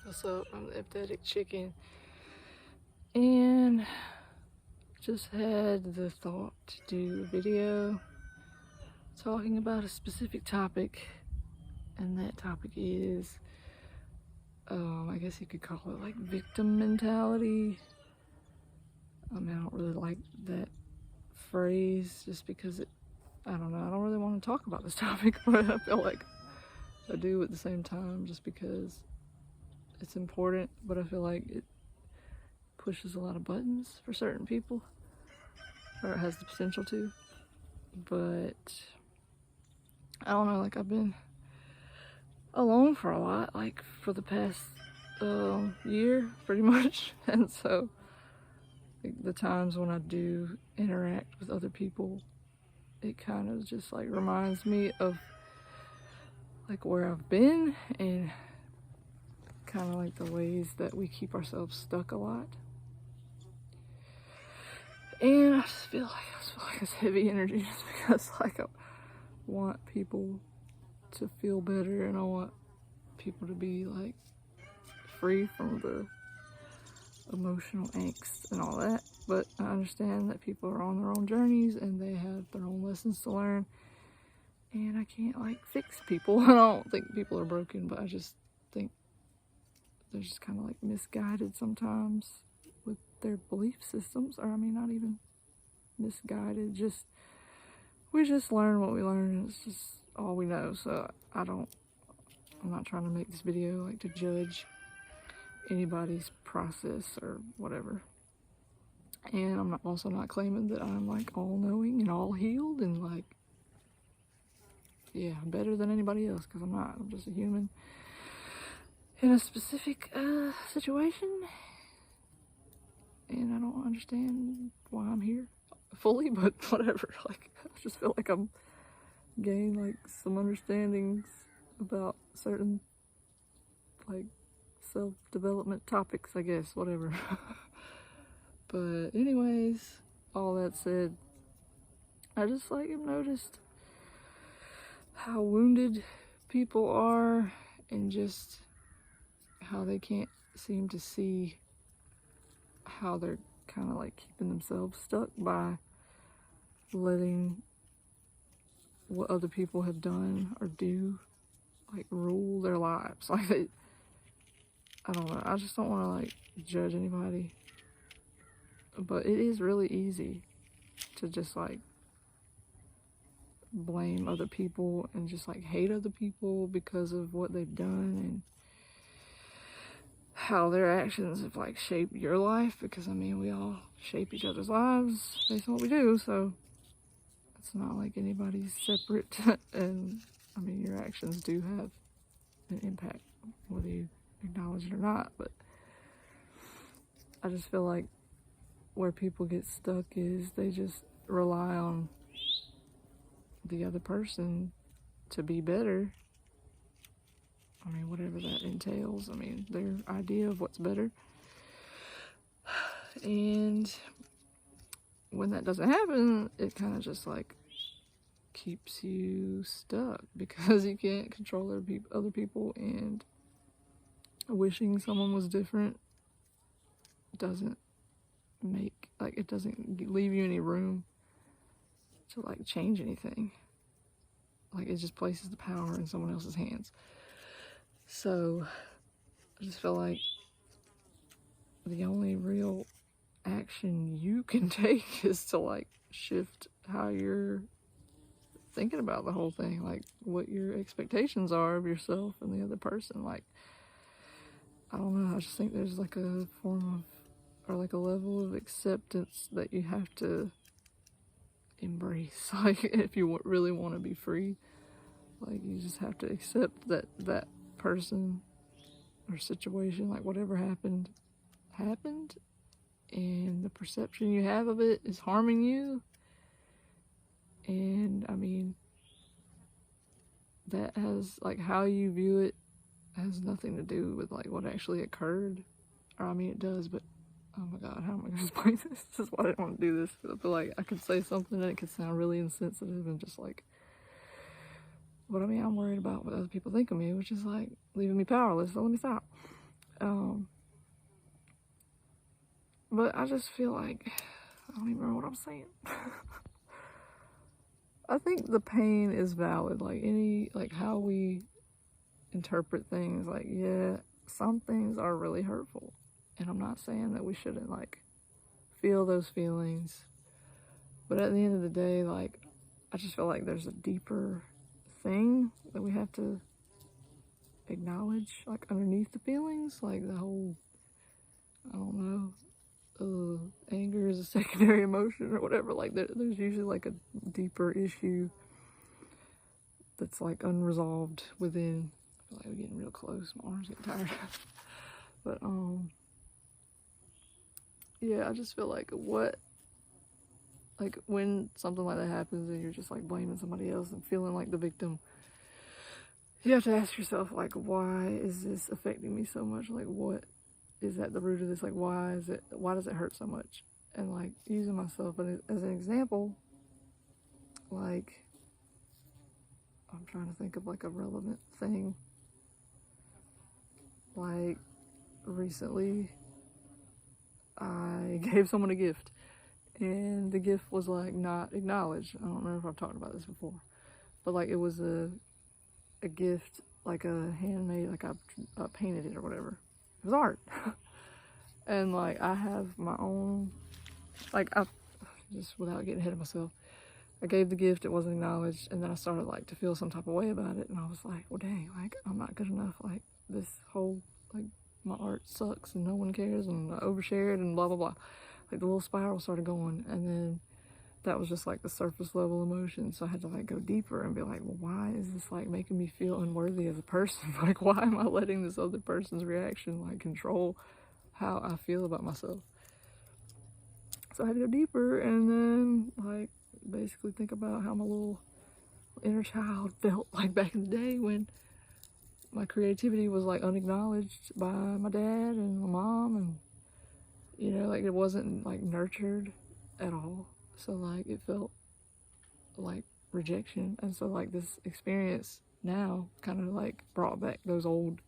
What's up? I'm the Empathetic Chicken, and just had the thought to do a video talking about a specific topic, and that topic is, I guess you could call it like victim mentality. I mean, I don't really like that phrase just because I don't know, I don't really want to talk about this topic, but I feel like I do at the same time just because it's important, but I feel like it pushes a lot of buttons for certain people, or it has the potential to. But I don't know, like I've been alone for a lot, like for the past year pretty much, and so like, the times when I do interact with other people, it kind of just like reminds me of like where I've been and kind of like the ways that we keep ourselves stuck a lot. And I just feel like it's heavy energy just because like I want people to feel better and I want people to be like free from the emotional angst and all that. But I understand that people are on their own journeys and they have their own lessons to learn, and I can't like fix people. I don't think people are broken, but I just think they're just kind of like misguided sometimes with their belief systems, or I mean not even misguided, just we just learn what we learn and it's just all we know. So I'm not trying to make this video like to judge anybody's process or whatever, and I'm also not claiming that I'm like all-knowing and all-healed and like, yeah, better than anybody else, because I'm not. I'm just a human in a specific situation, and I don't understand why I'm here fully, but whatever. Like, I just feel like I'm gaining like some understandings about certain like self-development topics, I guess, whatever. But anyways, all that said, I just like have noticed how wounded people are and just how they can't seem to see how they're kind of like keeping themselves stuck by letting what other people have done or do like rule their lives. Like I don't know, I just don't want to like judge anybody, but it is really easy to just like blame other people and just like hate other people because of what they've done and how their actions have like shaped your life, because I mean we all shape each other's lives based on what we do, so it's not like anybody's separate. And I mean your actions do have an impact whether you acknowledge it or not, but I just feel like where people get stuck is they just rely on the other person to be better. I mean, whatever that entails. I mean, their idea of what's better. And when that doesn't happen, it kind of just like keeps you stuck because you can't control other people, and wishing someone was different doesn't make, like, it doesn't leave you any room to like change anything. Like, it just places the power in someone else's hands. So I just feel like the only real action you can take is to like shift how you're thinking about the whole thing, like what your expectations are of yourself and the other person. Like, I don't know, I just think there's like a form of, or like a level of acceptance that you have to embrace. Like, if you really want to be free, like you just have to accept that that person or situation, like whatever happened, and the perception you have of it is harming you. And I mean, that has like how you view it has nothing to do with like what actually occurred. Or I mean it does, but oh my god, how am I gonna explain this? This is why I didn't want to do this. I feel like I could say something and it could sound really insensitive and just like, but I mean, I'm worried about what other people think of me, which is like leaving me powerless, so let me stop. But I just feel like, I don't even know what I'm saying. I think the pain is valid, like how we interpret things, like, yeah, some things are really hurtful. And I'm not saying that we shouldn't, like, feel those feelings. But at the end of the day, like, I just feel like there's a deeper thing that we have to acknowledge, like, underneath the feelings, like the whole, I don't know, anger is a secondary emotion or whatever. Like, there's usually like a deeper issue that's like unresolved within. I feel like we're getting real close. My arms getting tired. But yeah, I just feel like when something like that happens and you're just like blaming somebody else and feeling like the victim, you have to ask yourself, like, why is this affecting me so much? Like, what is at the root of this? Like, why does it hurt so much? And like, using myself as an example, like, I'm trying to think of like a relevant thing. Like, recently I gave someone a gift and the gift was like not acknowledged. I don't remember if I've talked about this before, but like, it was a gift, like a handmade, like I painted it or whatever. It was art. And like, I have my own, like, I just, without getting ahead of myself, I gave the gift, it wasn't acknowledged, and then I started like to feel some type of way about it, and I was like, well, dang, like, I'm not good enough, like, this whole, like, my art sucks and no one cares and I overshared and blah blah blah. Like, the little spiral started going, and then that was just like the surface level emotion. So I had to like go deeper and be like, well, why is this like making me feel unworthy as a person? Like, why am I letting this other person's reaction like control how I feel about myself? So I had to go deeper and then like basically think about how my little inner child felt like back in the day when my creativity was like unacknowledged by my dad and my mom, and you know, like, it wasn't like nurtured at all. So like, it felt like rejection. And so like, this experience now kind of like brought back those old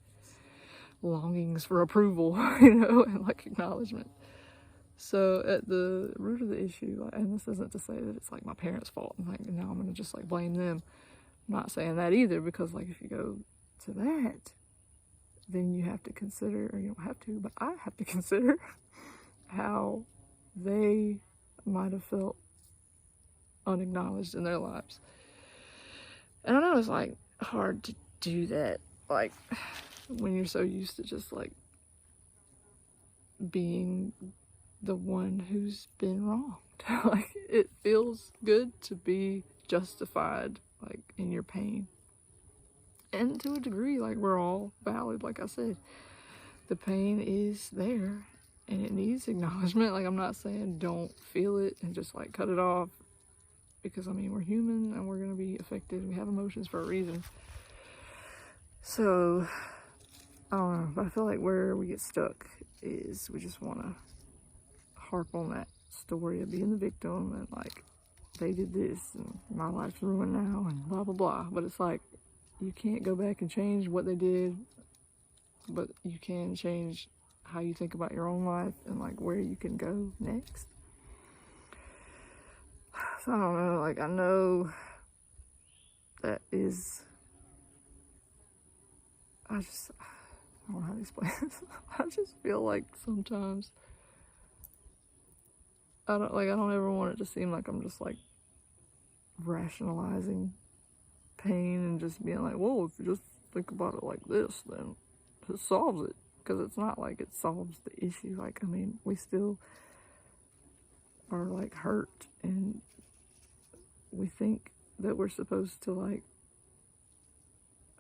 longings for approval, you know, and like acknowledgement. So at the root of the issue, and this isn't to say that it's like my parents' fault and like now I'm gonna just like blame them. I'm not saying that either, because like, if you go to that, then you have to consider, or you don't have to, but I have to consider how they might have felt unacknowledged in their lives. And I know it's like hard to do that, like, when you're so used to just like being the one who's been wronged. Like, it feels good to be justified, like, in your pain. And to a degree, like, we're all valid. Like I said, the pain is there and it needs acknowledgement. Like, I'm not saying don't feel it and just like cut it off, because I mean, we're human and we're gonna be affected. We have emotions for a reason. So I don't know, but I feel like where we get stuck is we just want to harp on that story of being the victim and like, they did this and my life's ruined now and blah blah blah. But it's like, you can't go back and change what they did, but you can change how you think about your own life and like where you can go next. So I don't know, like, I know that is, I don't know how to explain this. I just feel like sometimes I don't ever want it to seem like I'm just like rationalizing pain and just being like, whoa, if you just think about it like this, then it solves it. Because it's not like it solves the issue. Like, I mean, we still are like hurt, and we think that we're supposed to like,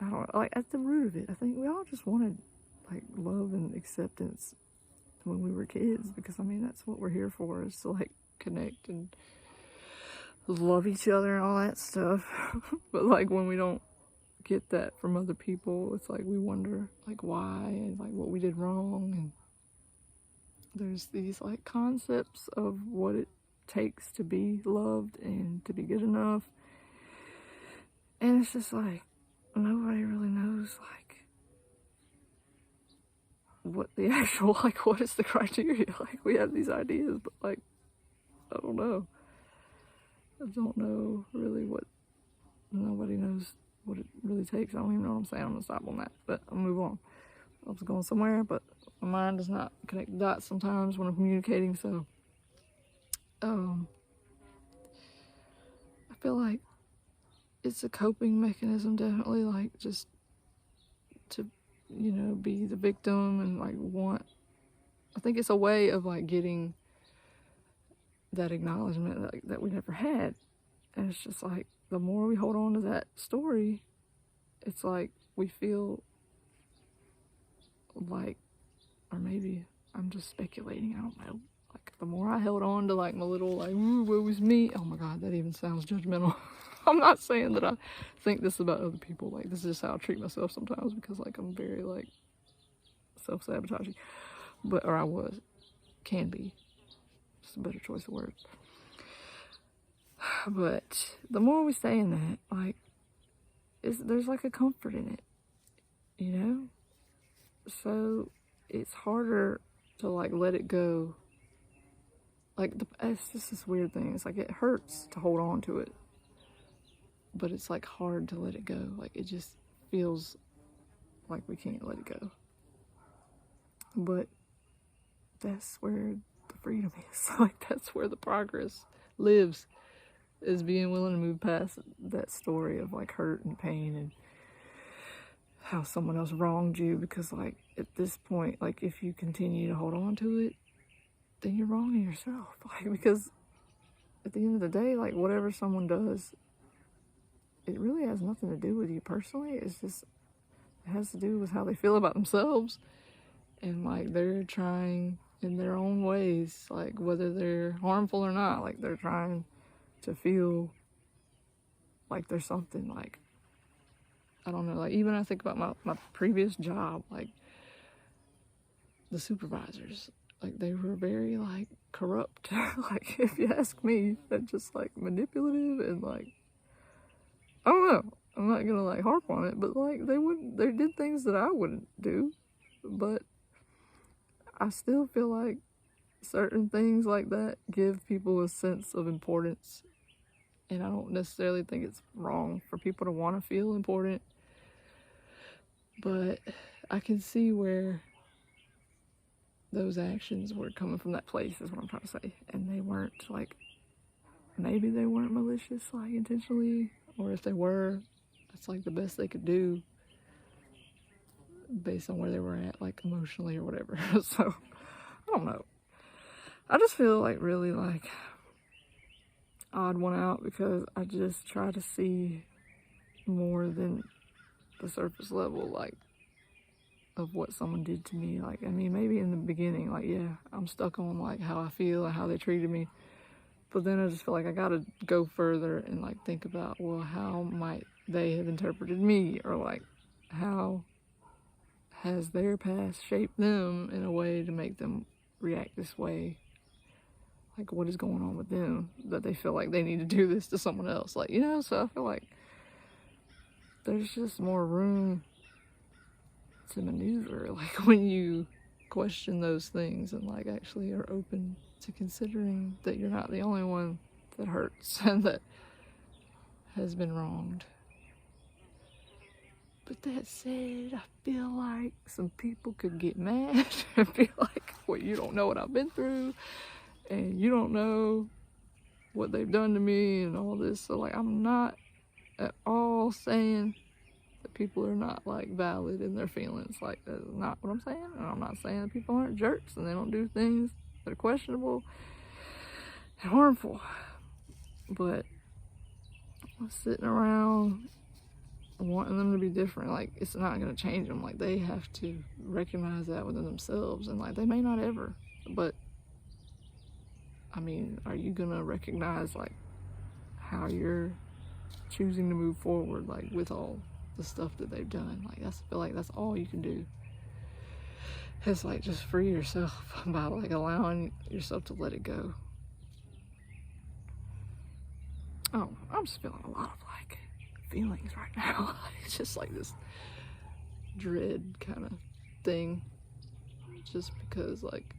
I don't know, like, at the root of it, I think we all just wanted like love and acceptance when we were kids, because I mean, that's what we're here for, is to like connect and love each other and all that stuff. But like, when we don't get that from other people, it's like we wonder like why and like what we did wrong. And there's these like concepts of what it takes to be loved and to be good enough, and it's just like nobody really knows like what the actual, like, what is the criteria? Like, we have these ideas, but, like, I don't know. I don't know really what, nobody knows what it really takes. I don't even know what I'm saying. I'm gonna stop on that, but I'll move on. I was going somewhere, but my mind does not connect the dots sometimes when I'm communicating, so, I feel like it's a coping mechanism, definitely, like, just to, you know, be the victim and, like, I think it's a way of, like, getting that acknowledgement that we never had. And it's just like, the more we hold on to that story, it's like we feel like, or maybe I'm just speculating, I don't know. Like, the more I held on to, like, my little, like, ooh, woe was me. Oh my God, that even sounds judgmental. I'm not saying that I think this about other people. Like, this is just how I treat myself sometimes, because, like, I'm very, like, self-sabotaging. But, or I was, can be. Just a better choice of words. But the more we stay in that, like, there's like a comfort in it, you know? So it's harder to, like, let it go. Like, it's just this weird thing. It's like, it hurts to hold on to it, but it's, like, hard to let it go. Like, it just feels like we can't let it go. But that's where the freedom is. Like, that's where the progress lives, is being willing to move past that story of, like, hurt and pain and how someone else wronged you. Because, like, at this point, like, if you continue to hold on to it, then you're wronging yourself. Like, because at the end of the day, like, whatever someone does, it really has nothing to do with you personally. It's just, it has to do with how they feel about themselves. And, like, they're trying in their own ways, like, whether they're harmful or not, like, they're trying to feel like there's something, like, I don't know, like, even I think about my previous job, like, the supervisors, like, they were very, like, corrupt. Like, if you ask me, they're just, like, manipulative and, like, I don't know. I'm not gonna, like, harp on it, but, like, they did things that I wouldn't do, but I still feel like certain things like that give people a sense of importance. And I don't necessarily think it's wrong for people to want to feel important, but I can see where those actions were coming from that place, is what I'm trying to say. And they weren't, like, maybe they weren't malicious, like, intentionally, or if they were, that's, like, the best they could do based on where they were at, like, emotionally or whatever. So, I don't know. I just feel, like, really, like, odd one out, because I just try to see more than the surface level, like, of what someone did to me. Like, I mean, maybe in the beginning, like, yeah, I'm stuck on, like, how I feel and how they treated me, but then I just feel like I gotta go further and, like, think about, well, how might they have interpreted me, or, like, how has their past shaped them in a way to make them react this way? Like, what is going on with them that they feel like they need to do this to someone else? Like, you know, so I feel like there's just more room to maneuver, like, when you question those things and, like, actually are open to considering that you're not the only one that hurts and that has been wronged. But that said, I feel like some people could get mad and be like, well, you don't know what I've been through, and you don't know what they've done to me and all this. So, like, I'm not at all saying that people are not, like, valid in their feelings. Like, that's not what I'm saying. And I'm not saying that people aren't jerks and they don't do things that are questionable and harmful. But I'm sitting around wanting them to be different, like, it's not going to change them. Like, they have to recognize that within themselves, and, like, they may not ever, but I mean, are you going to recognize, like, how you're choosing to move forward, like, with all the stuff that they've done? Like, I feel like that's all you can do. It's like, just free yourself by, like, allowing yourself to let it go. Oh, I'm just feeling a lot of, like, feelings right now. It's just like this dread kind of thing. just because, like,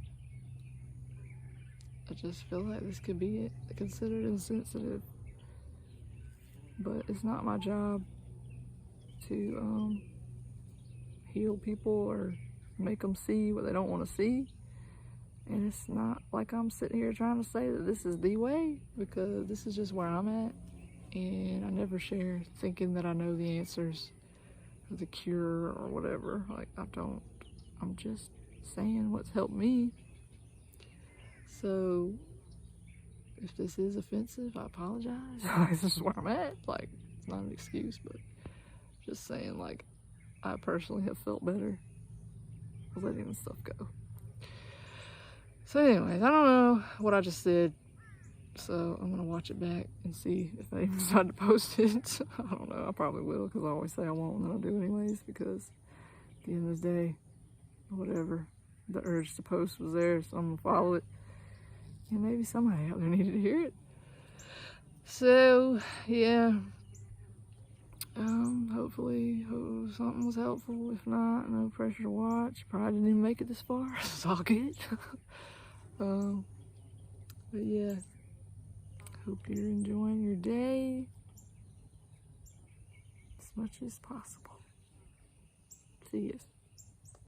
I just feel like this could be considered insensitive. But it's not my job to heal people or make them see what they don't want to see. And it's not like I'm sitting here trying to say that this is the way, because this is just where I'm at. And I never share thinking that I know the answers or the cure or whatever. Like, I don't. I'm just saying what's helped me. So if this is offensive, I apologize. This is where I'm at. Like, it's not an excuse, but just saying, like, I personally have felt better letting this stuff go. So anyways, I don't know what I just said, so I'm gonna watch it back and see if I even decide to post it. I don't know, I probably will, because I always say I won't, and then I do anyways, because at the end of the day, whatever, the urge to post was there, so I'm gonna follow it. And maybe somebody out there needed to hear it. So, yeah. Hopefully something was helpful. If not, no pressure to watch. Probably didn't even make it this far. It's all good. But yeah. Hope you're enjoying your day as much as possible. See ya.